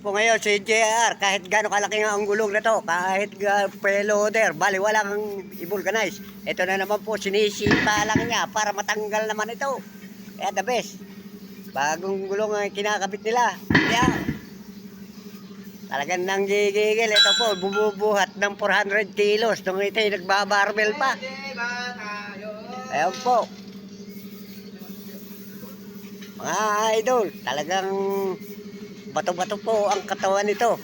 po ngayon si JR, kahit gaano kalaki nga ang gulong na to, kahit preloader, bali walang i-vulcanize. Ito na naman po, sinisipa lang niya para matanggal naman ito. Kaya the best. Bagong gulong ang kinakabit nila. Kaya talagang nanggigigil. Ito po, bumubuhat ng 400 kilos. Nung ito nagbabarbel pa. Ayan po. Mga idol, talagang bato-bato po ang katawan nito.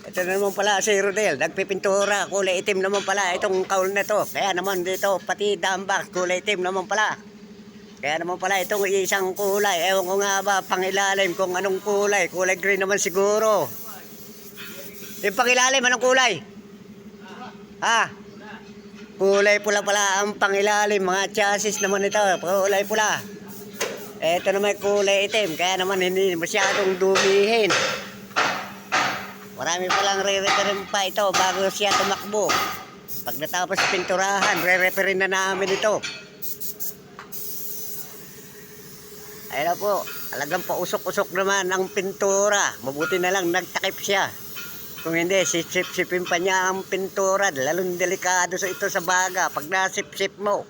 Ito na naman pala si Rodel, nagpipintura, kulay itim naman pala itong kaul na to. Kaya naman dito, pati dambak, kulay itim naman pala. Kaya naman pala itong isang kulay, ewan ko nga ba pangilalim kung anong kulay, kulay green naman siguro. Yung pangilalim, anong kulay? Ha? Kulay pula pala ang pangilalim, mga chassis naman ito, kulay pula. Ito naman kulay itim, kaya naman hindi masyadong dumihin. Marami palang re-referin pa ito bago siya tumakbo. Pag natapos pinturahan, re-referin na namin ito. Ayun na po, talagang pausok-usok naman ang pintura. Mabuti na lang nagtakip siya. Kung hindi, sip-sipin pa niya ang pintura. Lalong delikado ito sa baga pag nasip-sip mo.